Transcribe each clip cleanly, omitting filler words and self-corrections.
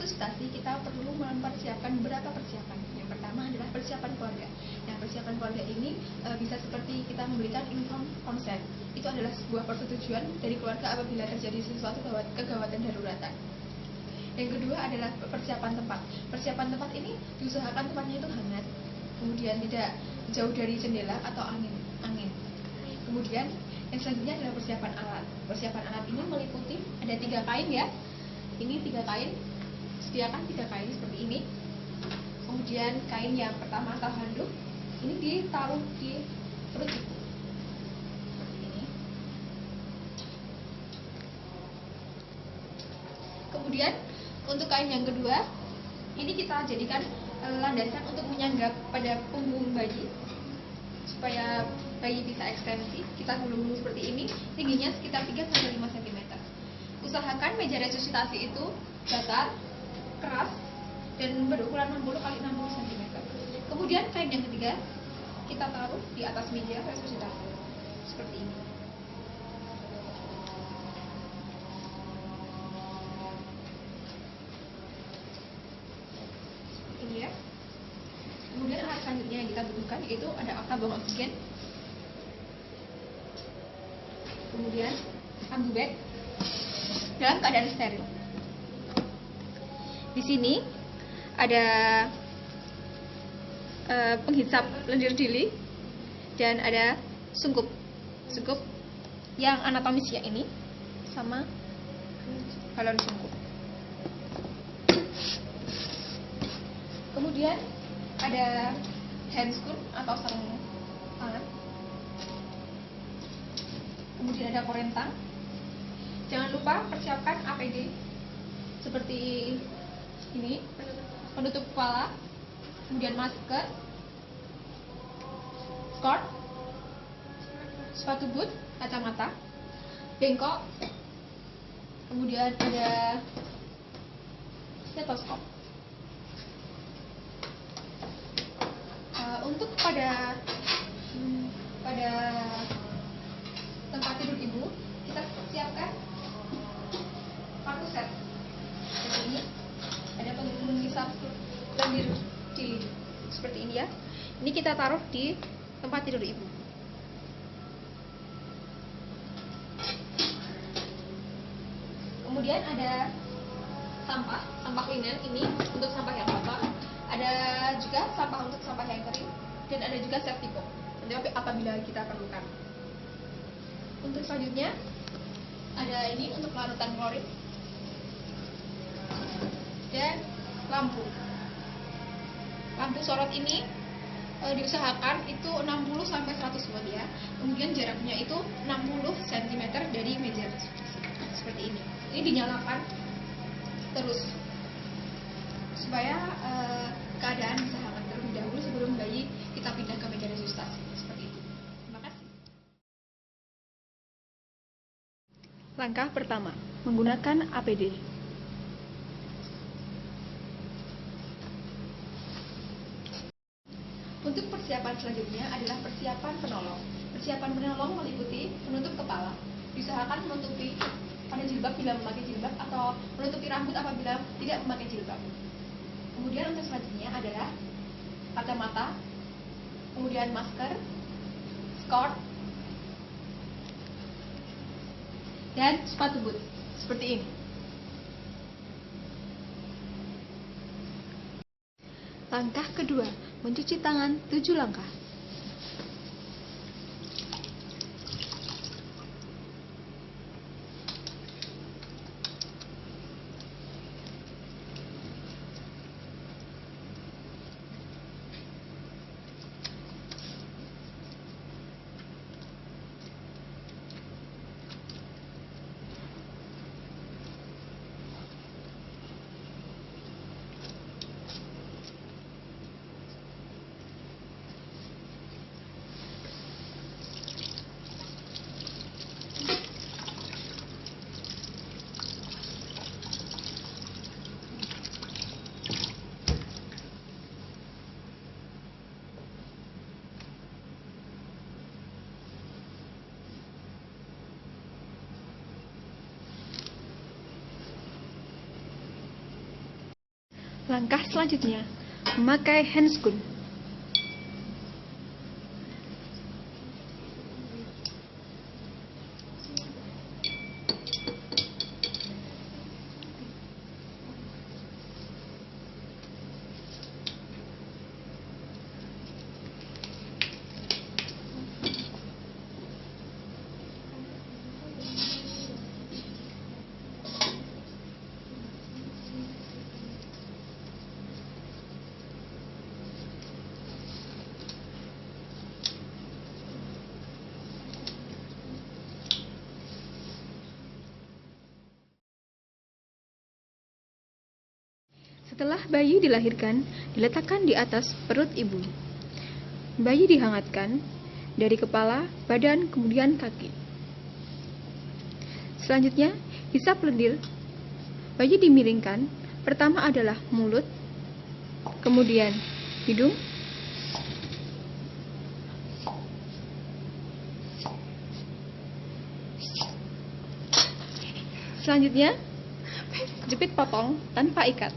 resusitasi, kita perlu mempersiapkan beberapa persiapan. Yang pertama adalah persiapan keluarga. Yang persiapan keluarga ini bisa seperti kita memberikan inform consent. Itu adalah sebuah persetujuan dari keluarga apabila terjadi sesuatu kegawatan daruratan. Yang kedua adalah persiapan tempat. Persiapan tempat ini diusahakan tempatnya itu hangat, kemudian tidak jauh dari jendela atau angin. Kemudian yang selanjutnya adalah persiapan alat. Persiapan alat ini meliputi ada 3 kain ya. Ini 3 kain. Sediakan 3 kain seperti ini. Kemudian kain yang pertama atau handuk ini ditaruh di perut ibu seperti ini. Kemudian untuk kain yang kedua ini kita jadikan landasan untuk menyanggap pada punggung bayi supaya bayi bisa ekstensi. Kita gulung seperti ini, tingginya sekitar 3-5 cm. Usahakan meja resusitasi itu datar, keras, dan berukuran 60 x 60 cm. Kemudian kain yang ketiga kita taruh di atas meja resusitasi seperti ini. Ini ya. Kemudian alat selanjutnya yang kita butuhkan yaitu ada tabung oksigen, kemudian ambu bag dalam keadaan steril. Di sini ada penghisap lendir dili dan ada sungkup yang anatomis ya, ini sama balon sungkup. Kemudian ada handscoon atau sarung tangan. Kemudian ada korentang. Jangan lupa persiapkan APD seperti ini, penutup kepala, kemudian masker, skort, sepatu boot, kacamata, bengkok, kemudian ada stetoskop. Untuk pada tempat tidur ibu kita siapkan kartu set seperti ini. Ada penghisap lendir dili seperti ini ya. Ini kita taruh di tempat tidur ibu. Kemudian ada sampah linen, ini untuk sampah yang kotor. Ada juga sampah untuk sampah yang kering, dan ada juga safety box apabila kita perlukan. Untuk selanjutnya ada ini untuk larutan klorin dan lampu sorot ini diusahakan itu 60-100 watt ya. Kemudian jaraknya itu 60 cm dari meja seperti ini. Ini dinyalakan terus supaya keadaan bisa hangat terlebih dahulu sebelum bayi kita pindah ke meja resusitasi seperti itu. Terima kasih. Langkah pertama, menggunakan APD. Untuk persiapan selanjutnya adalah persiapan penolong. Persiapan penolong meliputi menutup kepala. Diusahakan menutupi pada jilbab bila memakai jilbab atau menutupi rambut apabila tidak memakai jilbab. Kemudian untuk selanjutnya adalah kacamata, kemudian masker, skort, dan sepatu boot seperti ini. Langkah kedua, mencuci tangan 7 langkah. Langkah selanjutnya, memakai handscoon. Setelah bayi dilahirkan, diletakkan di atas perut ibu. Bayi dihangatkan dari kepala, badan, kemudian kaki. Selanjutnya, hisap lendir. Bayi dimiringkan. Pertama adalah mulut, kemudian hidung, selanjutnya jepit potong tanpa ikat.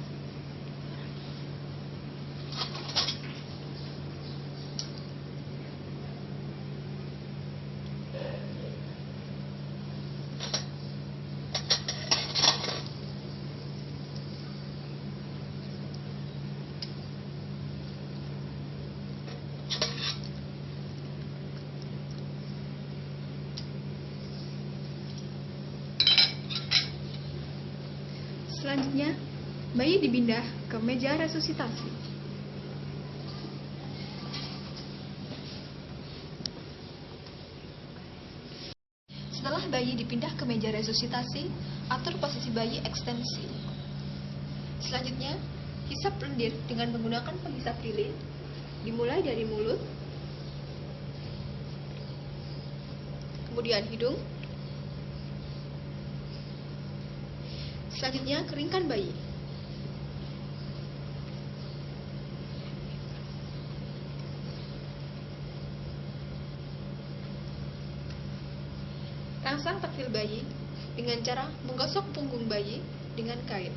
Selanjutnya, bayi dipindah ke meja resusitasi. Setelah bayi dipindah ke meja resusitasi, atur posisi bayi ekstensi. Selanjutnya, hisap lendir dengan menggunakan penghisap lilin, dimulai dari mulut, kemudian hidung. Selanjutnya, keringkan bayi. Rangsang taktil bayi dengan cara menggosok punggung bayi dengan kain.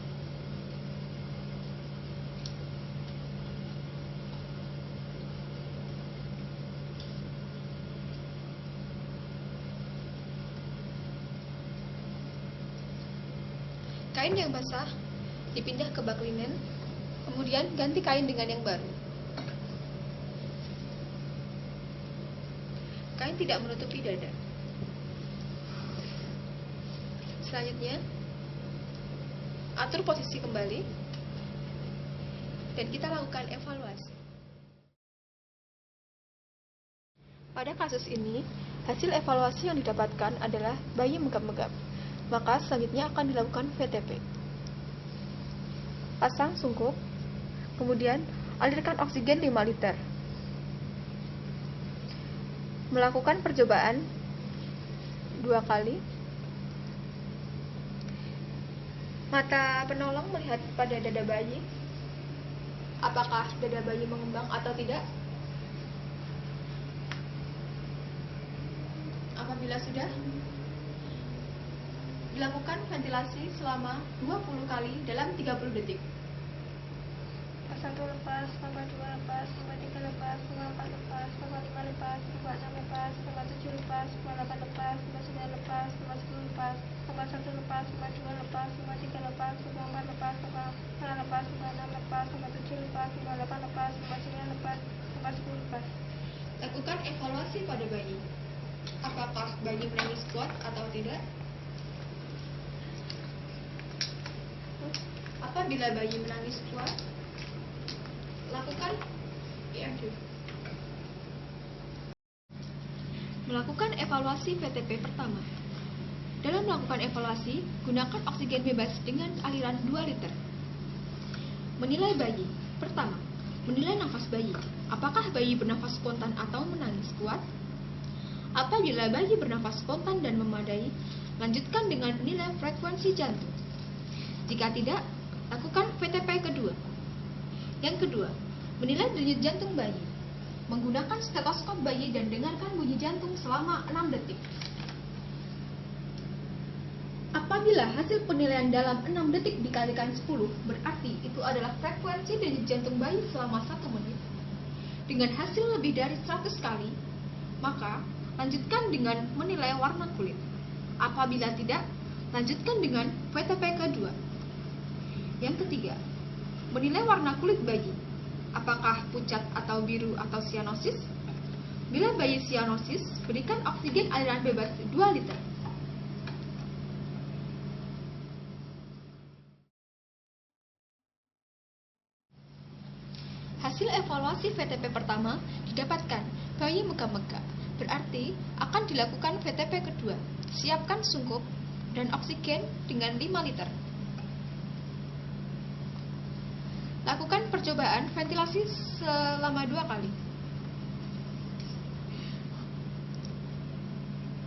Kain yang basah dipindah ke bak linen, kemudian ganti kain dengan yang baru. Kain tidak menutupi dada. Selanjutnya, atur posisi kembali, dan kita lakukan evaluasi. Pada kasus ini, hasil evaluasi yang didapatkan adalah bayi megap-megap. Maka selanjutnya akan dilakukan VTP. Pasang sungkup, kemudian alirkan oksigen 5 liter. Melakukan percobaan 2 kali. Mata penolong melihat pada dada bayi. Apakah dada bayi mengembang atau tidak? Apabila sudah, dilakukan ventilasi selama 20 kali dalam 30 detik. Nomor 1 lepas, nomor 2 lepas, nomor 3 lepas, nomor 4 lepas, nomor 5 lepas, nomor 6 lepas, nomor 7 lepas, nomor 8 lepas, nomor 9 lepas, nomor 10 lepas, nomor 1 lepas, nomor 2 lepas, nomor 3 lepas, nomor 4 lepas, nomor 5 lepas, nomor 6 lepas, nomor 7 lepas, nomor 8 lepas, nomor 9 lepas, nomor 10 lepas. Lakukan evaluasi pada bayi. Apakah bayi menangis kuat atau tidak? Apabila bayi menangis kuat, lakukan IMD. Melakukan evaluasi VTP pertama. Dalam melakukan evaluasi, gunakan oksigen bebas dengan aliran 2 liter. Menilai bayi. Pertama, menilai nafas bayi. Apakah bayi bernafas spontan atau menangis kuat? Apabila bayi bernafas spontan dan memadai, lanjutkan dengan nilai frekuensi jantung. Jika tidak, lakukan VTP kedua. Yang kedua, menilai denyut jantung bayi. Menggunakan stetoskop bayi dan dengarkan bunyi jantung selama 6 detik. Apabila hasil penilaian dalam 6 detik dikalikan 10, berarti itu adalah frekuensi denyut jantung bayi selama 1 menit. Dengan hasil lebih dari 100 kali, maka lanjutkan dengan menilai warna kulit. Apabila tidak, lanjutkan dengan VTP kedua. Yang ketiga, menilai warna kulit bayi. Apakah pucat atau biru atau sianosis? Bila bayi sianosis, berikan oksigen aliran bebas 2 liter. Hasil evaluasi VTP pertama didapatkan bayi megap-megap, berarti akan dilakukan VTP kedua. Siapkan sungkup dan oksigen dengan 5 liter. Lakukan percobaan ventilasi selama 2 kali.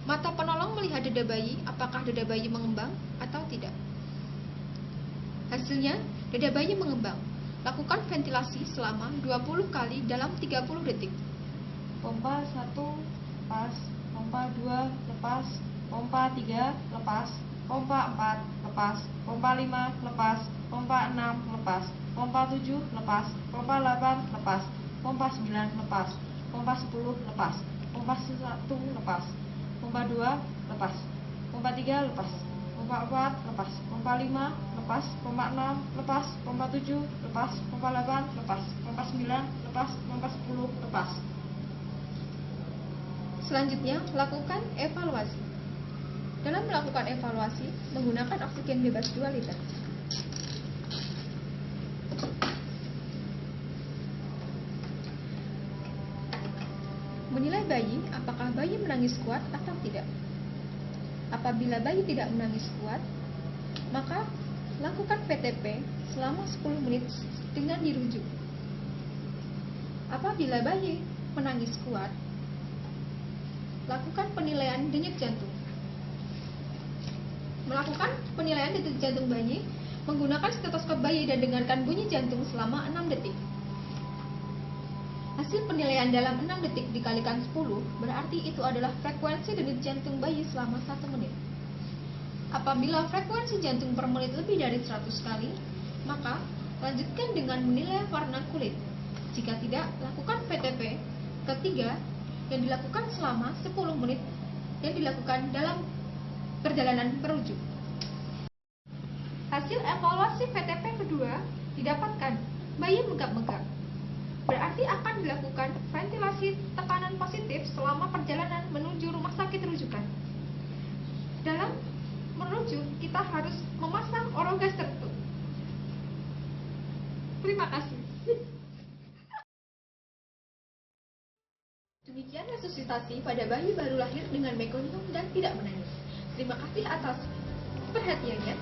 Mata penolong melihat dada bayi, apakah dada bayi mengembang atau tidak. Hasilnya, dada bayi mengembang. Lakukan ventilasi selama 20 kali dalam 30 detik. Pompa 1 lepas, pompa 2 lepas, pompa 3 lepas, pompa 4 lepas, pompa 5 lepas, pompa 6 lepas, pompa 7 lepas, pompa 8 lepas, pompa 9 lepas, pompa 10 lepas, pompa 1 lepas, pompa 2 lepas, pompa 3 lepas, pompa 4 lepas, pompa 5 lepas, pompa 6 lepas, pompa 7 lepas, pompa 8 lepas, pompa 9 lepas, pompa 10 lepas. Selanjutnya, lakukan evaluasi. Dalam melakukan evaluasi, menggunakan oksigen bebas 2 liter. Menilai bayi, apakah bayi menangis kuat atau tidak. Apabila bayi tidak menangis kuat, maka lakukan VTP selama 10 menit dengan dirujuk. Apabila bayi menangis kuat, lakukan penilaian denyut jantung. Melakukan penilaian denyut jantung bayi menggunakan stetoskop bayi dan dengarkan bunyi jantung selama 6 detik. Hasil penilaian dalam 6 detik dikalikan 10, berarti itu adalah frekuensi denyut jantung bayi selama 1 menit. Apabila frekuensi jantung per menit lebih dari 100 kali, maka lanjutkan dengan menilai warna kulit. Jika tidak, lakukan VTP ketiga yang dilakukan selama 10 menit yang dilakukan dalam perjalanan merujuk. Hasil evaluasi VTP kedua didapatkan bayi megap-megap. Berarti akan dilakukan ventilasi tekanan positif selama perjalanan menuju rumah sakit rujukan. Dalam merujuk, kita harus memasang orogas tertutup. Terima kasih. Demikian resusitasi pada bayi baru lahir dengan mekonium dan tidak menangis. Terima kasih atas perhatiannya.